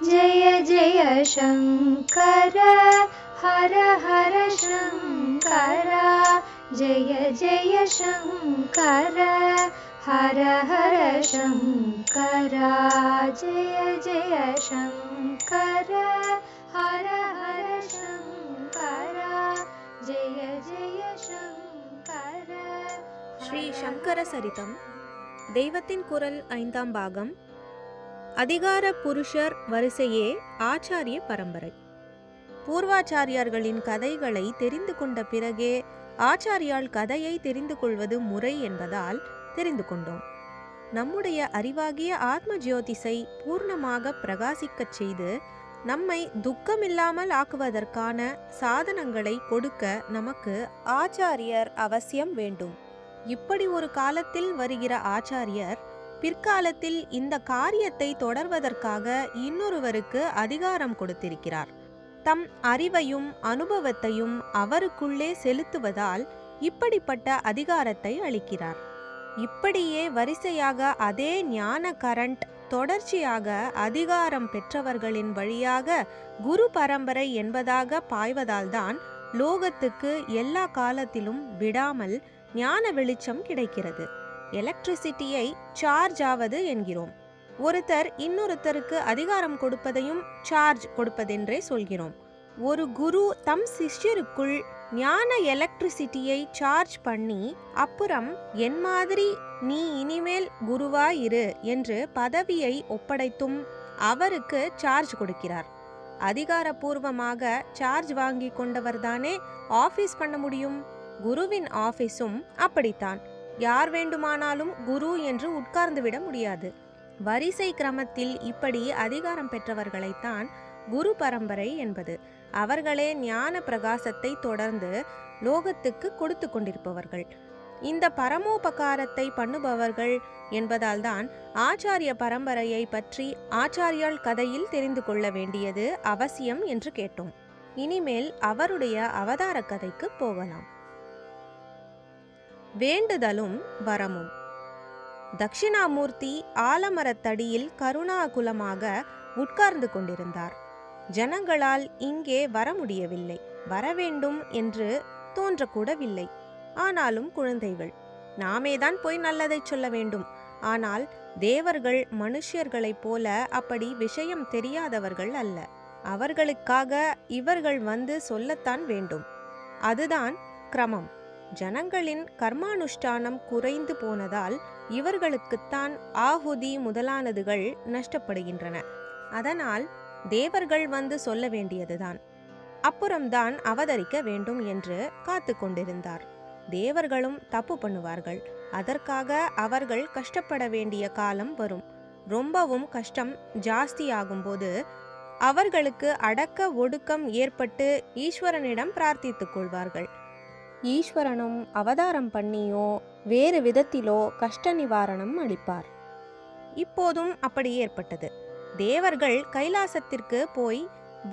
जय जय शङ्कर हर हर शङ्कर जय जय शङ्कर हर हर शङ्कर जय जय शङ्कर हर हर शङ्कर जय जय शङ्कर. ஸ்ரீ சங்கர சரிதம் தெய்வத்தின் குரல் 5ஆம் பாகம். அதிகார புருஷர் வரிசையே ஆச்சாரிய பரம்பரை. பூர்வாச்சாரியார்களின் கதைகளை தெரிந்து கொண்ட பிறகே ஆச்சாரியால் கதையை தெரிந்து கொள்வது முறை என்பதால் தெரிந்து கொண்டோம். நம்முடைய அறிவாகிய ஆத்ம ஜோதிஷை பூர்ணமாக பிரகாசிக்கச் செய்து நம்மை துக்கமில்லாமல் ஆக்குவதற்கான சாதனங்களை கொடுக்க நமக்கு ஆச்சாரியர் அவசியம் வேண்டும். இப்படி ஒரு காலத்தில் வருகிற ஆச்சாரியர் பிற்காலத்தில் இந்த காரியத்தை தொடர்வதற்காக இன்னொருவருக்கு அதிகாரம் கொடுத்திருக்கிறார். தம் அறிவையும் அனுபவத்தையும் அவருக்குள்ளே செலுத்துவதால் இப்படிப்பட்ட அதிகாரத்தை அளிக்கிறார். இப்படியே வரிசையாக அதே ஞான கரண்ட் தொடர்ச்சியாக அதிகாரம் பெற்றவர்களின் வழியாக குரு பரம்பரை என்பதாக பாய்வதால்தான் லோகத்துக்கு எல்லா காலத்திலும் விடாமல் ஞான வெளிச்சம் கிடைக்கிறது. எலக்ட்ரிசிட்டியை சார்ஜ் ஆவது என்கிறோம். ஒருத்தர் இன்னொருத்தருக்கு அதிகாரம் கொடுப்பதையும் சார்ஜ் கொடுப்பதென்றே சொல்கிறோம். ஒரு குரு தம் சிஷ்யருக்குள் ஞான எலக்ட்ரிசிட்டியை சார்ஜ் பண்ணி அப்புறம் என் மாதிரி நீ இனிமேல் குருவாயிரு என்று பதவியை ஒப்படைத்தும் அவருக்கு சார்ஜ் கொடுக்கிறார். அதிகாரபூர்வமாக சார்ஜ் வாங்கி கொண்டவர்தானே ஆபீஸ் பண்ண முடியும். குருவின் ஆபீஸும் அப்படித்தான். யார் வேண்டுமானாலும் குரு என்று உட்கார்ந்து விட முடியாது. வரிசை கிரமத்தில் இப்படி அதிகாரம் பெற்றவர்களைத்தான் குரு பரம்பரை என்பது. அவர்களே ஞான பிரகாசத்தை தொடர்ந்து லோகத்துக்கு கொடுத்து கொண்டிருப்பவர்கள். இந்த பரமோபகாரத்தை பண்ணுபவர்கள் என்பதால்தான் ஆச்சாரிய பரம்பரையை பற்றி ஆச்சாரியால் கதையில் தெரிந்து கொள்ள வேண்டியது அவசியம் என்று கேட்டோம். இனிமேல் அவருடைய அவதார கதைக்கு போகலாம். வேண்டுதலும் வரமும். தட்சிணாமூர்த்தி ஆலமரத்தடியில் கருணாகுலமாக உட்கார்ந்து கொண்டிருந்தார். ஜனங்களால் இங்கே வர முடியவில்லை. வரவேண்டும் என்று தோன்றக்கூடவில்லை. ஆனாலும் குழந்தைகள், நாமேதான் போய் நல்லதை சொல்ல வேண்டும். ஆனால் தேவர்கள் மனுஷர்களைப் போல அப்படி விஷயம் தெரியாதவர்கள் அல்ல. அவர்களுக்காக இவர்கள் வந்து சொல்லத்தான் வேண்டும். அதுதான் கிரமம். ஜனங்களின் கர்மானுஷ்டானம் குறைந்து போனதால் இவர்களுக்குத்தான் ஆகுதி முதலானதுகள் நஷ்டப்படுகின்றன. அதனால் தேவர்கள் வந்து சொல்ல வேண்டியதுதான். அப்புறம்தான் அவதரிக்க வேண்டும் என்று காத்து கொண்டிருந்தார். தேவர்களும் தப்பு பண்ணுவார்கள். அதற்காக அவர்கள் கஷ்டப்பட வேண்டிய காலம் வரும். ரொம்பவும் கஷ்டம் ஜாஸ்தியாகும்போது அவர்களுக்கு அடக்க ஒடுக்கம் ஏற்பட்டு ஈஸ்வரனிடம் பிரார்த்தித்துக் கொள்வார்கள். ஈஸ்வரனும் அவதாரம் பண்ணியோ வேறு விதத்திலோ கஷ்ட நிவாரணம் அளிப்பார். இப்போதும் அப்படி ஏற்பட்டது. தேவர்கள் கைலாசத்திற்கு போய்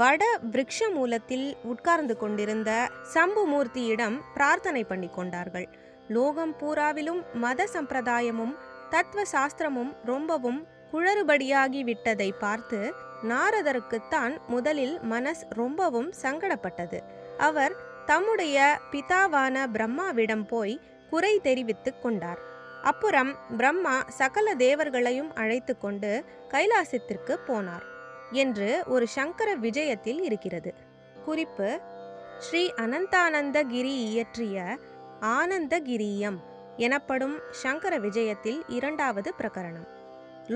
வட விருட்ச மூலத்தில் உட்கார்ந்து கொண்டிருந்த சம்புமூர்த்தியிடம் பிரார்த்தனை பண்ணி கொண்டார்கள். லோகம் பூராவிலும் மத சம்பிரதாயமும் தத்துவ சாஸ்திரமும் ரொம்பவும் குளறுபடியாகி விட்டதை பார்த்து நாரதருக்குத்தான் முதலில் மனஸ் ரொம்பவும் சங்கடப்பட்டது. அவர் தம்முடைய பிதாவான பிரம்மாவிடம் போய் குறை தெரிவித்து கொண்டார். அப்புறம் பிரம்மா சகல தேவர்களையும் அழைத்து கொண்டு கைலாசத்திற்கு போனார் என்று ஒரு சங்கர விஜயத்தில் இருக்கிறது. குறிப்பு: ஸ்ரீ அனந்தானந்தகிரி இயற்றிய ஆனந்தகிரியம் எனப்படும் சங்கர விஜயத்தில் 2வது பிரகரணம்.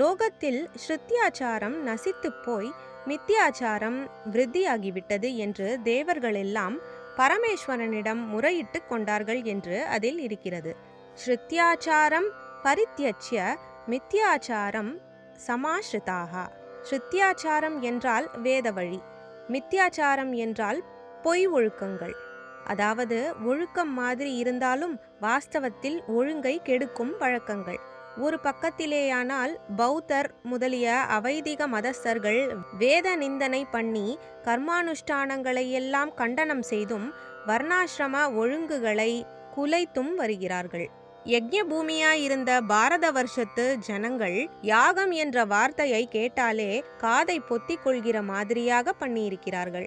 லோகத்தில் ஸ்ருத்தியாச்சாரம் நசித்து போய் மித்தியாச்சாரம் விருத்தியாகிவிட்டது என்று தேவர்களெல்லாம் பரமேஸ்வரனிடம் முறையிட்டு கொண்டார்கள் என்று அதில் இருக்கிறது. ஸ்ருத்தியாச்சாரம் பரித்யஜ்ய மித்யாச்சாரம் சமாஸ்ருதாக. ஸ்ருத்தியாச்சாரம் என்றால் வேத வழி, மித்யாச்சாரம் என்றால் பொய் ஒழுக்கங்கள். அதாவது ஒழுக்கம் மாதிரி இருந்தாலும் வாஸ்தவத்தில் ஒழுங்கை கெடுக்கும் வழக்கங்கள். ஒரு பக்கத்திலேயானால் பௌத்தர் முதலிய அவைதிக மதஸ்தர்கள் வேத நிந்தனை பண்ணி கர்மானுஷ்டானங்களை எல்லாம் கண்டனம் செய்தும் வர்ணாசிரம ஒழுங்குகளை குலைத்தும் வருகிறார்கள். யக்ஞ பூமியாயிருந்த பாரத வருஷத்து ஜனங்கள் யாகம் என்ற வார்த்தையை கேட்டாலே காதை பொத்திக் கொள்கிற மாதிரியாக பண்ணியிருக்கிறார்கள்.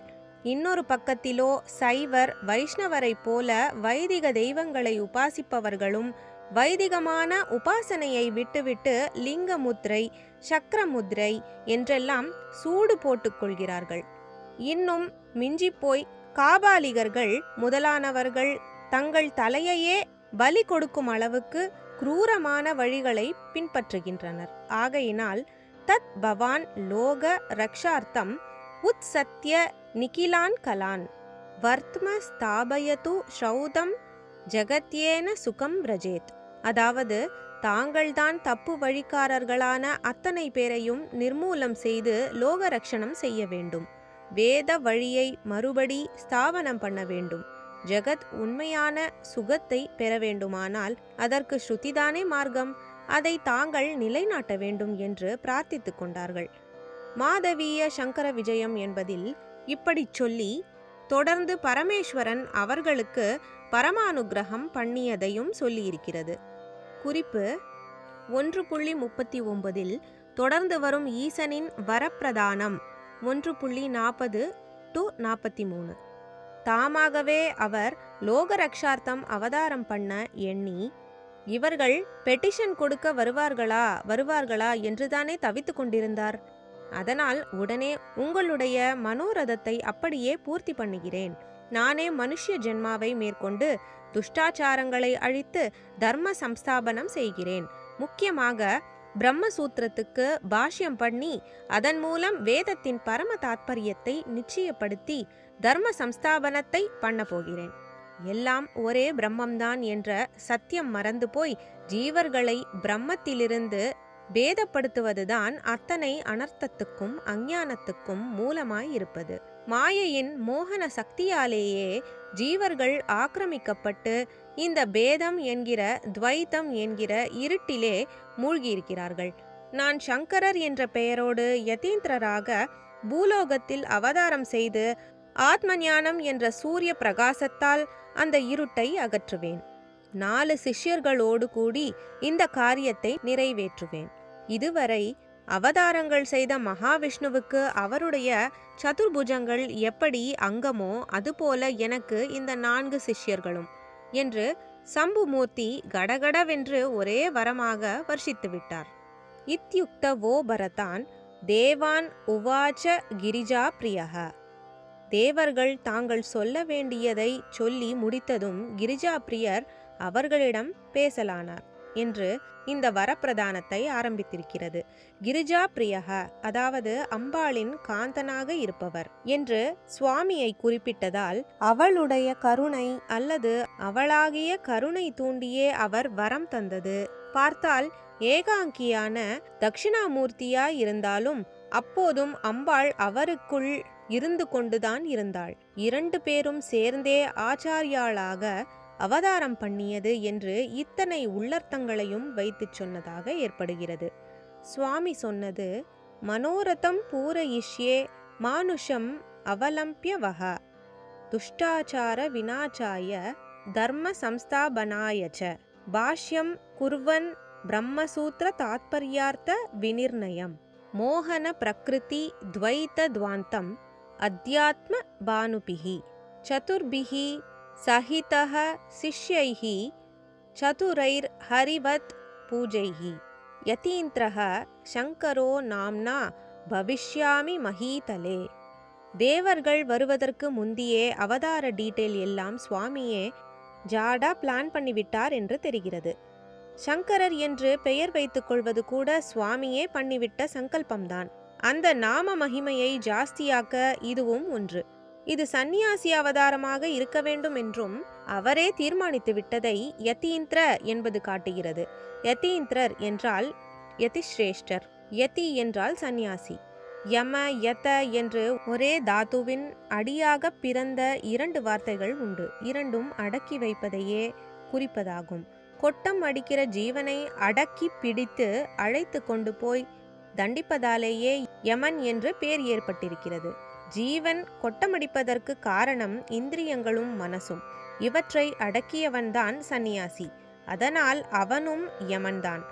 இன்னொரு பக்கத்திலோ சைவர் வைஷ்ணவரை போல வைதிக தெய்வங்களை உபாசிப்பவர்களும் வைதிகமான உபாசனையை விட்டுவிட்டு லிங்க முத்திரை, சக்கர முத்திரை என்றெல்லாம் சூடு போட்டுக் கொள்கிறார்கள். இன்னும் மிஞ்சிப்போய் காபாலிகர்கள் முதலானவர்கள் தங்கள் தலையையே பலி கொடுக்கும் அளவுக்கு குரூரமான வழிகளை பின்பற்றுகின்றனர். ஆகையினால் தத் பவான் லோக ரக்ஷார்த்தம் உத்சத்ய நிகிலான் கலான் வர்த்ம ஸ்தாபயது ஷௌதம் ஜகத்யேன சுகம் ரஜேத். அதாவது தாங்கள்தான் தப்பு வழிக்காரர்களான அத்தனை பேரையும் நிர்மூலம் செய்து லோக ரக்ஷணம் செய்ய வேண்டும். வேத வழியை மறுபடி ஸ்தாபனம் பண்ண வேண்டும். ஜகத் உண்மையான சுகத்தை பெற வேண்டுமானால் அதற்கு ஸ்ருதிதானே மார்க்கம். அதை தாங்கள் நிலைநாட்ட வேண்டும் என்று பிரார்த்தித்து கொண்டார்கள். மாதவீய சங்கர விஜயம் என்பதில் இப்படி சொல்லி தொடர்ந்து பரமேஸ்வரன் அவர்களுக்கு பரமானுகிரகம் பண்ணியதையும் சொல்லியிருக்கிறது. குறிப்பு 1.39 தொடர்ந்து வரும் ஈசனின் வரப்பிரதானம் 1.40-43. தாமாகவே அவர் லோகரக்ஷார்த்தம் அவதாரம் பண்ண எண்ணி இவர்கள் பெட்டிஷன் கொடுக்க வருவார்களா என்றுதானே தவித்து கொண்டிருந்தார். அதனால் உடனே உங்களுடைய மனோரதத்தை அப்படியே பூர்த்தி பண்ணுகிறேன். நானே மனுஷ்ய ஜென்மாவை மேற்கொண்டு துஷ்டாச்சாரங்களை அழித்து தர்ம சம்ஸ்தாபனம் செய்கிறேன். முக்கியமாக பிரம்மசூத்திரத்துக்கு பாஷ்யம் பண்ணி அதன் மூலம் வேதத்தின் பரம தாத்பரியத்தை நிச்சயப்படுத்தி தர்ம சம்ஸ்தாபனத்தை பண்ண போகிறேன். எல்லாம் ஒரே பிரம்மம்தான் என்ற சத்தியம் மறந்து போய் ஜீவர்களை பிரம்மத்திலிருந்து பேதப்படுத்துவதுதான் அத்தனை அனர்த்தத்துக்கும் அஞ்ஞானத்துக்கும் மூலமாயிருப்பது. மாயையின் மோகன சக்தியாலேயே ஜீவர்கள் ஆக்கிரமிக்கப்பட்டு இந்த பேதம் என்கிற துவைத்தம் என்கிற இருட்டிலே மூழ்கியிருக்கிறார்கள். நான் சங்கரர் என்ற பெயரோடு யதீந்திரராக பூலோகத்தில் அவதாரம் செய்து ஆத்ம ஞானம் என்ற சூரிய பிரகாசத்தால் அந்த இருட்டை அகற்றுவேன். 4 சிஷ்யர்களோடு கூடி இந்த காரியத்தை நிறைவேற்றுவேன். இதுவரை அவதாரங்கள் செய்த மகாவிஷ்ணுவுக்கு அவருடைய சதுர்புஜங்கள் எப்படி அங்கமோ அதுபோல எனக்கு இந்த 4 சிஷ்யர்களும் என்று சம்புமூர்த்தி கடகடவென்று ஒரே வரமாக வர்ஷித்து விட்டார். இத்யுக்த வோ பரதான் தேவான் உவாச்ச கிரிஜா பிரியஹ. தேவர்கள் தாங்கள் சொல்ல வேண்டியதை சொல்லி முடித்ததும் கிரிஜா பிரியர் அவர்களிடம் பேசலானார் என்று இந்த வரப்பிரதானத்தை ஆரம்பித்திருக்கிறது. கிரிஜா பிரியஹ அதாவது அம்பாளின் காந்தனாக இருப்பவர் என்று சுவாமியை குறிப்பிட்டதால் அவளுடைய கருணை அல்லது அவளாகிய கருணை தூண்டியே அவர் வரம் தந்தது. பார்த்தால் ஏகாங்கியான தட்சிணாமூர்த்தியாய் இருந்தாலும் அப்போதும் அம்பாள் அவருக்குள் இருந்து கொண்டுதான் இருந்தாள். 2 பேரும் சேர்ந்தே ஆச்சாரியாளாக அவதாரம் பண்ணியது என்று இத்தனை உள்ளர்த்தங்களையும் வைத்து சொன்னதாக ஏற்படுகிறது. சுவாமி சொன்னது மனோரதம் பூரயிஷ்யே மானுஷம் அவலம்பிய வஹ துஷ்டாச்சார விநாசாய தர்ம சம்ஸ்தாபனாயச்ச பாஷ்யம் குர்வன் பிரம்மசூத்திர தாத்பர்யார்த்த விநிர்ணயம் மோகன பிரகிருதி துவைத துவாந்தம் அத்யாத்ம பானுபிஹி சதுர்பிஹி சஹிதஹ சிஷ்யைஹி சதுரைர் ஹரிவத் பூஜைஹி யதீந்திரஹ சங்கரோ நாம்னா பவிஷ்யாமி மஹீதலே. தேவர்கள் வருவதற்கு முந்தியே அவதார டீட்டெயில் எல்லாம் சுவாமியே ஜாடா பிளான் பண்ணிவிட்டார் என்று தெரிகிறது. சங்கரர் என்று பெயர் வைத்துக் கொள்வது கூட சுவாமியே பண்ணிவிட்ட சங்கல்பம்தான். அந்த நாம மகிமையை ஜாஸ்தியாக்க இதுவும் ஒன்று. இது சந்நியாசி அவதாரமாக இருக்க வேண்டும் என்றும் அவரே தீர்மானித்து விட்டதை யதீந்திர என்பது காட்டுகிறது. யதீந்திரர் என்றால் யதிஸ்ரேஷ்டர், யதி என்றால் சந்நியாசி. யம யத என்று ஒரே தாத்துவின் அடியாக பிறந்த 2 வார்த்தைகள் உண்டு. இரண்டும் அடக்கி வைப்பதையே குறிப்பதாகும். கொட்டம் அடிக்கிற ஜீவனை அடக்கி பிடித்து அழைத்து கொண்டு போய் தண்டிப்பதாலேயே யமன் என்று பேர் ஏற்பட்டிருக்கிறது. ஜீவன் கொட்டமடிப்பதற்கு காரணம் இந்திரியங்களும் மனசும். இவற்றை அடக்கியவன்தான் சந்நியாசி. அதனால் அவனும் யமன்தான்.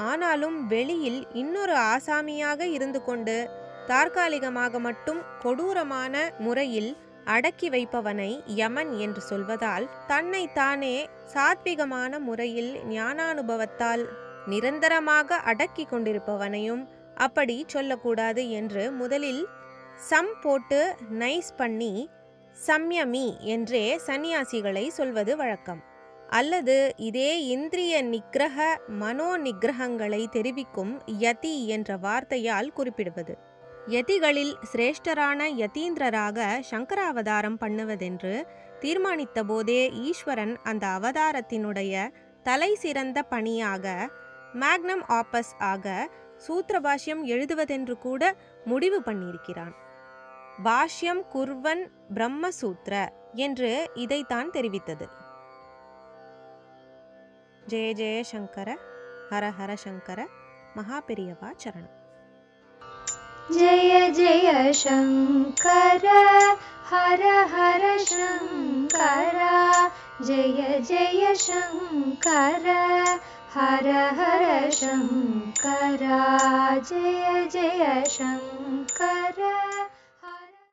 ஆனாலும் வெளியில் இன்னொரு ஆசாமியாக இருந்து கொண்டு தற்காலிகமாக மட்டும் கொடூரமான முறையில் அடக்கி வைப்பவனை யமன் என்று சொல்வதால் தன்னை தானே சாத்விகமான முறையில் ஞானானுபவத்தால் நிரந்தரமாக அடக்கி கொண்டிருப்பவனையும் அப்படி சொல்லக்கூடாது என்று முதலில் சம் போட்டு நைஸ் பண்ணி சம்யமி என்றே சந்நியாசிகளை சொல்வது வழக்கம். அல்லது இதே இந்திரிய நிகிரக மனோ நிகிரகங்களை தெரிவிக்கும் யதி என்ற வார்த்தையால் குறிப்பிடுவது. யதிகளில் சிரேஷ்டரான யதீந்திரராக சங்கராவதாரம் பண்ணுவதென்று தீர்மானித்த போதே ஈஸ்வரன் அந்த அவதாரத்தினுடைய தலை சிறந்த பணியாக மேக்னம் ஆப்பஸ் ஆக சூத்திரபாஷ்யம் எழுதுவதென்று கூட முடிவு பண்ணியிருக்கிறான். பாஷ்யம் குர்வன் பிரம்மசூத்ர என்று இதைத்தான் தெரிவித்தது. ஜெய ஜெய சங்கர, ஹர ஹர சங்கர, மகாபெரியவா சரணம். जय जय शङ्कर हर हर शङ्कर, जय जय शङ्कर हर हर शङ्कर, जय जय शङ्कर।